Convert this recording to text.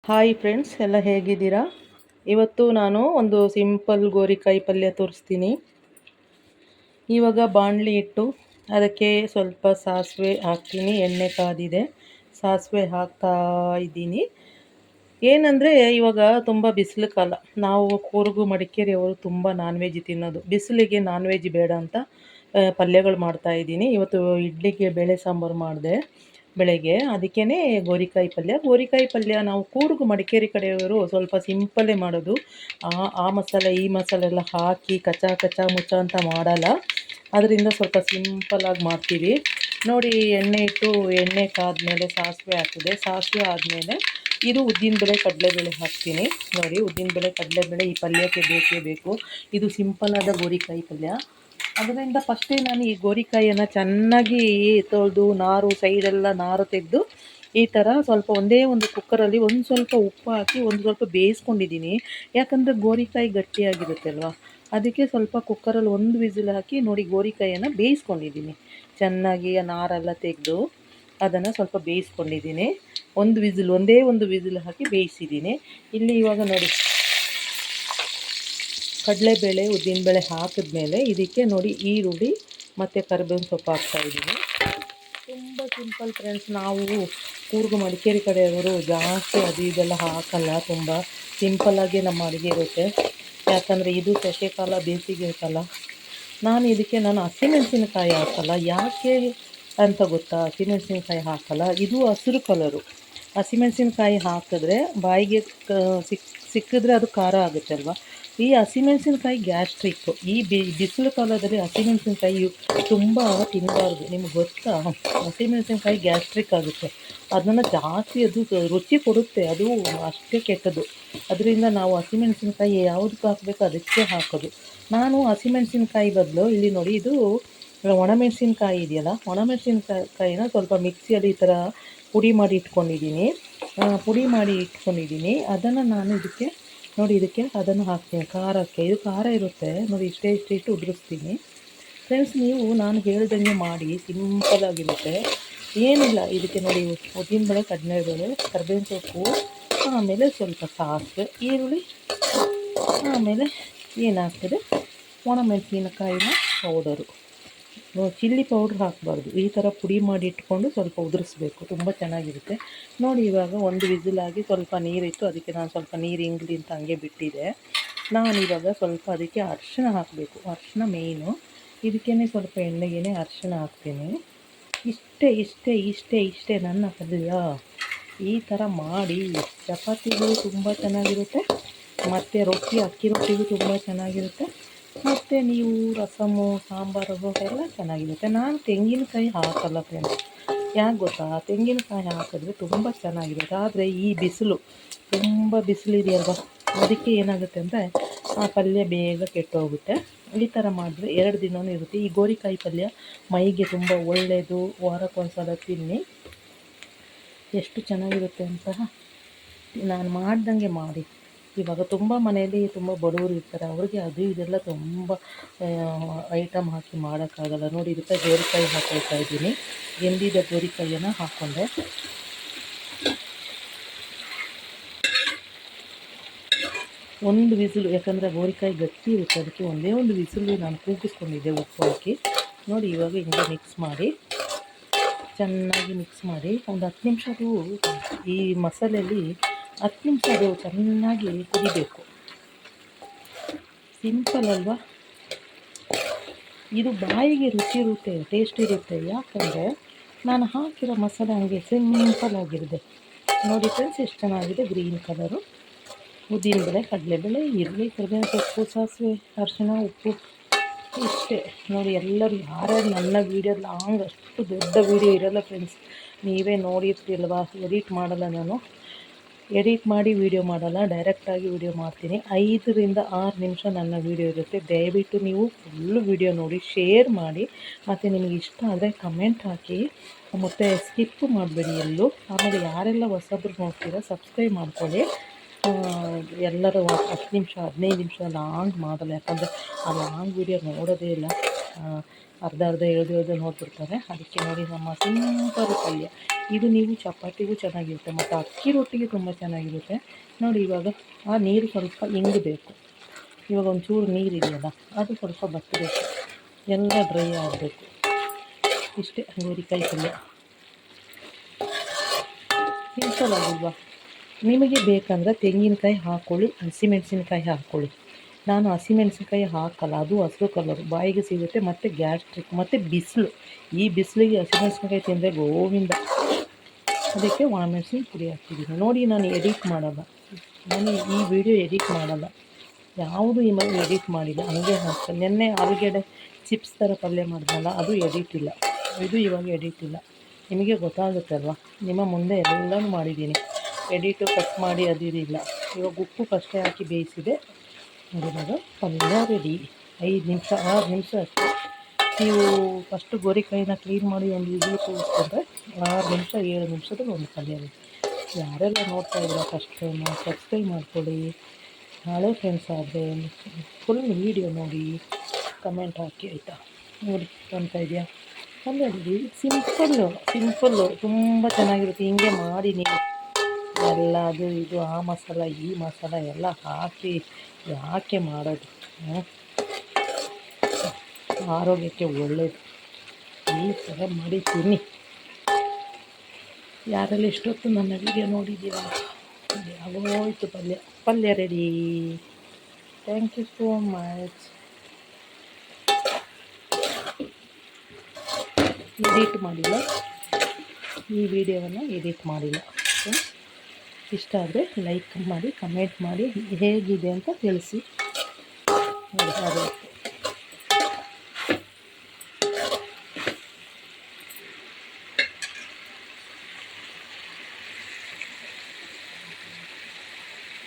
Hi friends, ಎಲ್ಲ ಹೇಗಿದ್ದೀರಾ? ಇವತ್ತು ನಾನು ಒಂದು ಸಿಂಪಲ್ ಗೋರಿಕಾಯಿ ಪಲ್ಯ ತೋರಿಸ್ತೀನಿ. ಇವಾಗ ಬಾಣಲಿ ಇಟ್ಟು ಅದಕ್ಕೆ ಸ್ವಲ್ಪ ಸಾಸಿವೆ ಹಾಕ್ತೀನಿ. ಎಣ್ಣೆ ಕಾದಿದೆ, ಸಾಸಿವೆ ಹಾಕ್ತಾ ಇದ್ದೀನಿ. ಏನಂದರೆ ಇವಾಗ ತುಂಬ ಬಿಸಿಲು ಕಾಲ. ನಾವು ಕೂರ್ಗು ಮಡಿಕೇರಿಯವರು ತುಂಬ ನಾನ್ ವೆಜ್ ತಿನ್ನೋದು. ಬಿಸಿಲಿಗೆ ನಾನ್ ವೆಜ್ ಬೇಡ ಅಂತ ಪಲ್ಯಗಳು ಮಾಡ್ತಾಯಿದ್ದೀನಿ. ಇವತ್ತು ಇಡ್ಲಿಗೆ ಬೇಳೆ ಸಾಂಬಾರು ಮಾಡಿದೆ ಬೆಳಗ್ಗೆ, ಅದಕ್ಕೇ ಗೋರಿಕಾಯಿ ಪಲ್ಯ ನಾವು ಕೂರ್ಗು ಮಡಿಕೇರಿ ಕಡೆಯವರು ಸ್ವಲ್ಪ ಸಿಂಪಲ್ಲೇ ಮಾಡೋದು. ಆ ಮಸಾಲೆ ಈ ಮಸಾಲೆ ಎಲ್ಲ ಹಾಕಿ ಕಚ್ಚ ಮುಚ್ಚ ಅಂತ ಮಾಡಲ್ಲ. ಅದರಿಂದ ಸ್ವಲ್ಪ ಸಿಂಪಲ್ಲಾಗಿ ಮಾಡ್ತೀವಿ. ನೋಡಿ, ಎಣ್ಣೆ ಕಾದ್ಮೇಲೆ ಸಾಸಿವೆ ಹಾಕಿದೆ. ಸಾಸಿವೆ ಆದಮೇಲೆ ಇದು ಉದ್ದಿನಬೇಳೆ ಕಡಲೆಬೇಳೆ ಹಾಕ್ತೀನಿ. ನೋಡಿ, ಉದ್ದಿನಬೇಳೆ ಕಡಲೆಬೇಳೆ ಈ ಪಲ್ಯಕ್ಕೆ ಬೇಕೇ ಬೇಕು. ಇದು ಸಿಂಪಲ್ಲಾದ ಗೋರಿಕಾಯಿ ಪಲ್ಯ. ಅದರಿಂದ ಫಸ್ಟೇ ನಾನು ಈ ಗೋರಿಕಾಯಿಯನ್ನು ಚೆನ್ನಾಗಿ ತೊಳೆದು ಸೈಡೆಲ್ಲ ನಾರು ತೆಗೆದು ಈ ಥರ ಸ್ವಲ್ಪ ಒಂದೇ ಒಂದು ಕುಕ್ಕರಲ್ಲಿ ಒಂದು ಸ್ವಲ್ಪ ಉಪ್ಪು ಹಾಕಿ ಒಂದು ಸ್ವಲ್ಪ ಬೇಯಿಸ್ಕೊಂಡಿದ್ದೀನಿ. ಯಾಕಂದರೆ ಗೋರಿಕಾಯಿ ಗಟ್ಟಿಯಾಗಿರುತ್ತೆ ಅಲ್ವಾ, ಅದಕ್ಕೆ ಸ್ವಲ್ಪ ಕುಕ್ಕರಲ್ಲಿ ಒಂದು ವಿಸಿಲ್ ಹಾಕಿ ನೋಡಿ ಗೋರಿಕಾಯಿಯನ್ನು ಬೇಯಿಸ್ಕೊಂಡಿದ್ದೀನಿ. ಚೆನ್ನಾಗಿ ನಾರೆಲ್ಲ ತೆಗೆದು ಅದನ್ನು ಸ್ವಲ್ಪ ಬೇಯಿಸ್ಕೊಂಡಿದ್ದೀನಿ. ಒಂದೇ ಒಂದು ವಿಸಿಲ್ ಹಾಕಿ ಬೇಯಿಸಿದ್ದೀನಿ. ಇಲ್ಲಿ ಇವಾಗ ನೋಡಿ, ಕಡಲೆಬೇಳೆ ಉದ್ದಿನಬೇಳೆ ಹಾಕಿದ್ಮೇಲೆ ಇದಕ್ಕೆ ನೋಡಿ ಈರುಳ್ಳಿ ಮತ್ತು ಕರಿಬೇವಿನ ಸೊಪ್ಪು ಹಾಕ್ತಾಯಿದ್ದೀನಿ. ತುಂಬ ಸಿಂಪಲ್ ಫ್ರೆಂಡ್ಸ್. ನಾವು ಕೂರ್ಗು ಮಡಿಕೇರಿ ಕಡೆಯವರು ಜಾಸ್ತಿ ಅದು ಇದೆಲ್ಲ ಹಾಕಲ್ಲ. ತುಂಬ ಸಿಂಪಲ್ಲಾಗಿ ನಮ್ಮ ಅಡುಗೆ ಇರುತ್ತೆ. ಯಾಕಂದರೆ ಇದು ಸೆಕೆಕಾಲ, ಬೇಸಿಗೆ ಕಾಲ. ನಾನು ಹಸಿಮೆಣಸಿನಕಾಯಿ ಹಾಕಲ್ಲ. ಯಾಕೆ ಅಂತ ಗೊತ್ತಾ? ಹಸಿಮೆಣಸಿನಕಾಯಿ ಹಾಕಲ್ಲ, ಇದು ಹಸಿರು ಕಲರು. ಹಸಿಮೆಣಸಿನಕಾಯಿ ಹಾಕಿದ್ರೆ ಬಾಯಿಗೆ ಸಿಕ್ಕಿದ್ರೆ ಅದು ಖಾರ ಆಗುತ್ತೆ ಅಲ್ವಾ. ಈ ಹಸಿಮೆಣಸಿನಕಾಯಿ ಗ್ಯಾಸ್ಟ್ರಿಕ್ಕು. ಈ ಬಿಸಿಲು ಕಾಲದಲ್ಲಿ ಹಸಿಮೆಣಸಿನಕಾಯಿ ತುಂಬ ತಿನ್ನಬಾರ್ದು. ನಿಮ್ಗೆ ಗೊತ್ತಾ? ಹಸಿಮೆಣಸಿನಕಾಯಿ ಗ್ಯಾಸ್ಟ್ರಿಕ್ ಆಗುತ್ತೆ. ಅದನ್ನು ಜಾಸ್ತಿ ಅದು ರುಚಿ ಕೊಡುತ್ತೆ, ಅದು ಅಷ್ಟೇ ಕೆಟ್ಟದ್ದು. ಅದರಿಂದ ನಾವು ಹಸಿಮೆಣಸಿನಕಾಯಿ ಯಾವುದಕ್ಕೆ ಹಾಕಬೇಕು ಅದಕ್ಕೆ ಹಾಕೋದು. ನಾನು ಹಸಿಮೆಣಸಿನಕಾಯಿ ಬದಲು ಇಲ್ಲಿ ನೋಡಿ, ಇದು ಒಣಮೆಣಸಿನ್ಕಾಯಿ ಇದೆಯಲ್ಲ, ಒಣಮೆಣಸಿನ್ಕಾಯಿನ ಸ್ವಲ್ಪ ಮಿಕ್ಸಿಯಲ್ಲಿ ಈ ಥರ ಪುಡಿ ಮಾಡಿ ಇಟ್ಕೊಂಡಿದ್ದೀನಿ. ಅದನ್ನು ನಾನು ಇದಕ್ಕೆ ಅದನ್ನು ಹಾಕ್ತೀನಿ ಖಾರಕ್ಕೆ. ಇದು ಖಾರ ಇರುತ್ತೆ ನೋಡಿ, ಇಷ್ಟೇ ಇಟ್ಟು ಉದುರಿಸ್ತೀನಿ. ಫ್ರೆಂಡ್ಸ್, ನೀವು ನಾನು ಹೇಳ್ದಂಗೆ ಮಾಡಿ, ಸಿಂಪಲ್ಲಾಗಿರುತ್ತೆ, ಏನಿಲ್ಲ. ಇದಕ್ಕೆ ನೋಡಿ, ಉದ್ದಿನಬೇಳೆ ಕಡಲೆಬೇಳೆ ಕರಿಬೇವಿನ ಸೊಪ್ಪು, ಆಮೇಲೆ ಸ್ವಲ್ಪ ಸಾಸಿವೆ, ಈರುಳ್ಳಿ, ಆಮೇಲೆ ಏನಾಗ್ತದೆ ಒಣಮೆಣಸಿನಕಾಯಿನ ಪೌಡರು. ಚಿಲ್ಲಿ ಪೌಡ್ರ್ ಹಾಕಬಾರ್ದು. ಈ ಥರ ಪುಡಿ ಮಾಡಿ ಇಟ್ಕೊಂಡು ಸ್ವಲ್ಪ ಉದುರಿಸ್ಬೇಕು, ತುಂಬ ಚೆನ್ನಾಗಿರುತ್ತೆ. ನೋಡಿ, ಇವಾಗ ಒಂದು ವಿಸಿಲಾಗಿ ಸ್ವಲ್ಪ ನೀರಿತ್ತು, ಅದಕ್ಕೆ ನಾನು ಸ್ವಲ್ಪ ನೀರು ಇಂಗಲಿ ಅಂತ ಹಂಗೆ ಬಿಟ್ಟಿದ್ದೆ. ನಾನಿವಾಗ ಸ್ವಲ್ಪ ಅದಕ್ಕೆ ಅರಿಶಿಣ ಹಾಕಬೇಕು. ಅರಿಶಿಣ ಮೇಯ್ನು. ಇದಕ್ಕೇ ಸ್ವಲ್ಪ ಎಣ್ಣೆಗೆ ಅರಿಶಿಣ ಹಾಕ್ತೀನಿ. ಇಷ್ಟೇ ನನ್ನ ಪಲ್ಯ. ಈ ಥರ ಮಾಡಿ ಚಪಾತಿಗೂ ತುಂಬ ಚೆನ್ನಾಗಿರುತ್ತೆ, ಮತ್ತು ಅಕ್ಕಿ ರೊಟ್ಟಿಗೂ ತುಂಬ ಚೆನ್ನಾಗಿರುತ್ತೆ, ಮತ್ತು ನೀವು ರಸಮು ಸಾಂಬಾರು ಎಲ್ಲ ಚೆನ್ನಾಗಿರುತ್ತೆ. ನಾನು ತೆಂಗಿನಕಾಯಿ ಹಾಕಲ್ಲ ಫ್ರೆಂಡ್ಸ್. ಯಾಕೆ ಗೊತ್ತಾ? ತೆಂಗಿನಕಾಯಿ ಹಾಕಿದ್ರೆ ತುಂಬ ಚೆನ್ನಾಗಿರುತ್ತೆ. ಆದರೆ ಈ ತುಂಬ ಬಿಸಿಲಿದೆಯಲ್ವ, ಅದಕ್ಕೆ ಏನಾಗುತ್ತೆ ಅಂದರೆ ಆ ಪಲ್ಯ ಬೇಗ ಕೆಟ್ಟೋಗುತ್ತೆ. ಈ ಥರ ಮಾಡಿದ್ರೆ 2 ದಿನವೂ ಇರುತ್ತೆ. ಈ ಗೋರಿಕಾಯಿ ಪಲ್ಯ ಮೈಗೆ ತುಂಬ ಒಳ್ಳೆಯದು. ವಾರಕ್ಕೊಂದ್ಸಲ ತಿನ್ನಿ, ಎಷ್ಟು ಚೆನ್ನಾಗಿರುತ್ತೆ ಅಂತ. ನಾನು ಮಾಡ್ದಂಗೆ ಮಾಡಿ. ಇವಾಗ ತುಂಬ ಮನೆಯಲ್ಲಿ ತುಂಬ ಬಡವರು ಇರ್ತಾರೆ, ಅವ್ರಿಗೆ ಅದು ಇದೆಲ್ಲ ತುಂಬ ಐಟಮ್ ಹಾಕಿ ಮಾಡೋಕ್ಕಾಗಲ್ಲ. ನೋಡಿ, ಇದಕ್ಕೆ ಗೋರಿಕಾಯಿ ಹಾಕ್ಕೊಳ್ತಾ ಇದ್ದೀನಿ. ಎಂದಿದ ಗೋರಿಕಾಯಿಯನ್ನು ಹಾಕ್ಕೊಂಡೆ. ಒಂದು ವಿಸಿಲು, ಯಾಕಂದರೆ ಗೋರಿಕಾಯಿ ಗಟ್ಟಿ ಇರುತ್ತೆ, ಅದಕ್ಕೆ ಒಂದೇ ಒಂದು ವಿಸಿಲು ನಾನು ಕೂಗಿಸ್ಕೊಂಡಿದ್ದೆ ಉಪ್ಪು ಹಾಕಿ. ನೋಡಿ, ಇವಾಗ ಹಿಂಗೆ ಚೆನ್ನಾಗಿ ಮಿಕ್ಸ್ ಮಾಡಿ ಒಂದು 10 ನಿಮಿಷ ಅದು ಈ ಮಸಾಲೆಯಲ್ಲಿ 10 ನಿಮಿಷ ಅದು ಚೆನ್ನಾಗಿ ಕುದಿಬೇಕು. ಸಿಂಪಲ್ ಅಲ್ವಾ? ಇದು ಬಾಯಿಗೆ ರುಚಿ ಇರುತ್ತೆ, ಟೇಸ್ಟ್ ಇರುತ್ತೆ. ಯಾಕಂದರೆ ನಾನು ಹಾಕಿರೋ ಮಸಾಲೆ ಹಂಗೆ ಸಿಂಪಲ್ ಆಗಿರುತ್ತೆ. ನೋಡಿ ಫ್ರೆಂಡ್ಸ್, ಎಷ್ಟು ಚೆನ್ನಾಗಿದೆ. ಗ್ರೀನ್ ಕಲರು, ಉದ್ದಿನಬೇಳೆ ಕಡಲೆಬೇಳೆ ಈರುಳ್ಳಿ ಕರಿಬೇವಿನ ಸೊಪ್ಪು ಸಾಸಿವೆ ಅರಿಶಿಣ ಉಪ್ಪು, ಇಷ್ಟೇ. ನೋಡಿ, ಎಲ್ಲರೂ ಯಾರ್ಯಾರು ನನ್ನ ವೀಡಿಯೋ ಅಷ್ಟು ದೊಡ್ಡ ವೀಡಿಯೋ ಇರೋಲ್ಲ ಫ್ರೆಂಡ್ಸ್. ನೀವೇ ನೋಡಿರ್ತಿಲ್ವಾ? ಎಡಿಟ್ ಮಾಡಿ ವೀಡಿಯೋ ಮಾಡಲ್ಲ, ಡೈರೆಕ್ಟಾಗಿ ವೀಡಿಯೋ ಮಾಡ್ತೀನಿ. 5 ರಿಂದ 6 ನಿಮಿಷ ನನ್ನ ವೀಡಿಯೋ ಇರುತ್ತೆ. ದಯವಿಟ್ಟು ನೀವು ಫುಲ್ಲು ವೀಡಿಯೋ ನೋಡಿ, ಶೇರ್ ಮಾಡಿ, ಮತ್ತು ನಿಮಗೆ ಇಷ್ಟ ಆದರೆ ಕಮೆಂಟ್ ಹಾಕಿ, ಮತ್ತು ಸ್ಕಿಪ್ ಮಾಡಬೇಡಿ ಎಲ್ಲೂ. ಆಮೇಲೆ ಯಾರೆಲ್ಲ ಹೊಸಬ್ರು ನೋಡ್ತೀರಾ ಸಬ್ಸ್ಕ್ರೈಬ್ ಮಾಡ್ಕೊಳ್ಳಿ. ಎಲ್ಲರೂ 10 ನಿಮಿಷ 15 ನಿಮಿಷ ಲಾಂಗ್ ಮಾಡಲ್ಲ, ಯಾಕಂದರೆ ಆ ಲಾಂಗ್ ವೀಡಿಯೋ ನೋಡೋದೇ ಇಲ್ಲ. ಅರ್ಧ ಅರ್ಧ ಎಳೆದು ನೋಡ್ಬಿಡ್ತಾರೆ. ಅದಕ್ಕೆ ನೋಡಿ ನಮ್ಮ ಸಿಂಪಲ್ ಪಲ್ಯ ಇದು. ನೀವು ಚಪಾತಿಗೂ ಚೆನ್ನಾಗಿರುತ್ತೆ ಮತ್ತು ಅಕ್ಕಿ ರೊಟ್ಟಿಗೆ ತುಂಬ ಚೆನ್ನಾಗಿರುತ್ತೆ ನೋಡಿ. ಇವಾಗ ಆ ನೀರು ಸ್ವಲ್ಪ ಇಂಗಬೇಕು. ಇವಾಗ ಒಂಚೂರು ನೀರಿದೆಯಲ್ಲ ಅದು ಸ್ವಲ್ಪ ಬತ್ತಬೇಕು, ಎಲ್ಲ ಡ್ರೈ ಆಗಬೇಕು. ಇಷ್ಟೇ ಗೋರಿಕಾಯಿ ಪಲ್ಯ, ಸಿಂಪಲ್ ಆಗಿಲ್ವಾ? ನಿಮಗೆ ಬೇಕಂದರೆ ತೆಂಗಿನಕಾಯಿ ಹಾಕ್ಕೊಳ್ಳಿ, ಹಸಿಮೆಣಸಿನ್ಕಾಯಿ ಹಾಕ್ಕೊಳ್ಳಿ. ನಾನು ಹಸಿಮೆಣಸಿನ್ಕಾಯಿ ಹಾಕಲ್ಲ, ಅದು ಹಸಿರು ಕಲರು ಬಾಯಿಗೆ ಸಿಗುತ್ತೆ ಮತ್ತು ಗ್ಯಾಸ್ಟ್ರಿಕ್ ಮತ್ತು ಬಿಸಿಲು. ಈ ಬಿಸಿಲಿಗೆ ಹಸಿಮೆಣಸಿನ್ಕಾಯಿ ತಿಂದರೆ ಗೋವಿಂದ. ಅದಕ್ಕೆ ಒಣಮೆಣಸಿನ ಪುಡಿ ಹಾಕ್ತಿದ್ದೀನಿ ನೋಡಿ. ನಾನು ಎಡಿಟ್ ಮಾಡಲ್ಲ, ನಾನು ಈ ವಿಡಿಯೋ ಎಡಿಟ್ ಮಾಡಲ್ಲ, ಯಾವುದು ಈ ಮನೆ ಎಡಿಟ್ ಮಾಡಿಲ್ಲ, ಹಂಗೆ ಹಾಕ್ತೀನಿ. ನೆನ್ನೆ ಆಲೂಗೆಡ್ಡೆ ಚಿಪ್ಸ್ ಥರ ಪಲ್ಯ ಮಾಡಿದ್ನಲ್ಲ, ಅದು ಎಡಿಟ್ ಇಲ್ಲ. ಇದು ಇವಾಗ ಎಡಿಟ್ ಇಲ್ಲ. ನಿಮಗೆ ಗೊತ್ತಾಗುತ್ತಲ್ವ, ನಿಮ್ಮ ಮುಂದೆ ಎಲ್ಲನೂ ಮಾಡಿದ್ದೀನಿ. ಎಡಿಟು ಕಟ್ ಮಾಡಿ ಅದು ಇಲ್ಲ. ಇವಾಗ ಉಪ್ಪು ಫಸ್ಟೇ ಹಾಕಿ ಬೇಯಿಸಿದೆ. ಇವಾಗ ಪಲ್ಯ ರೆಡಿ. 5 ನಿಮಿಷ 6 ನಿಮಿಷ ಅಷ್ಟೇ. ನೀವು ಫಸ್ಟು ಗೋರಿಕಾಯಿನ ಕ್ಲೀನ್ ಮಾಡಿ ಒಂದು ವಿಸಿಲ್ ಕೂಗಿಸ್ಕೊಂಡ್ರೆ 6 ನಿಮಿಷ 7 ನಿಮಿಷದಲ್ಲಿ ಒಂದು ಪಲ್ಯ ರೆಡಿ. ಯಾರೆಲ್ಲ ನೋಡ್ತಾ ಇದ್ದೀರಾ ಫಸ್ಟ್ ಟೈಮು ಸಬ್ಸ್ಕ್ರೈಬ್ ಮಾಡ್ಕೊಳ್ಳಿ. ಹಳೆ ಫ್ರೆಂಡ್ಸ್ ಆದರೆ ಫುಲ್ ವೀಡಿಯೋ ನೋಡಿ, ಕಮೆಂಟ್ ಹಾಕಿ ಆಯಿತಾ. ನೋಡಿ ಕಾಣ್ತಾ ಇದೆಯಾ ಪಲ್ಯ ರೆಡಿ. ಸಿಂಪಲ್ಲು ತುಂಬ ಚೆನ್ನಾಗಿರುತ್ತೆ. ಹಿಂಗೆ ಮಾಡಿ ನೀವು ಎಲ್ಲ ಅದು ಇದು ಆ ಮಸಾಲ ಈ ಮಸಾಲ ಎಲ್ಲ ಹಾಕಿ ಯಾಕೆ ಮಾಡೋದು? ಆರೋಗ್ಯಕ್ಕೆ ಒಳ್ಳೆಯದು. ಈ ಥರ ಮಾಡಿ ತಿನ್ನಿ. ಯಾರೆಲ್ಲ ಇಷ್ಟೊತ್ತು ನನ್ನ ವಿಡಿಯೋ ನೋಡಿದ್ದೀರಾ? ಆಗೋಯ್ತು ಪಲ್ಯ ready. Thank you so much. Edit ಮಾಡಿಲ್ಲ, ಈ ವಿಡಿಯೋವನ್ನು ಎಡಿಟ್ ಮಾಡಿಲ್ಲ. ಇಷ್ಟ ಆದರೆ ಲೈಕ್ ಮಾಡಿ, ಕಮೆಂಟ್ ಮಾಡಿ, ಹೇಗಿದೆ ಅಂತ ತಿಳಿಸಿ.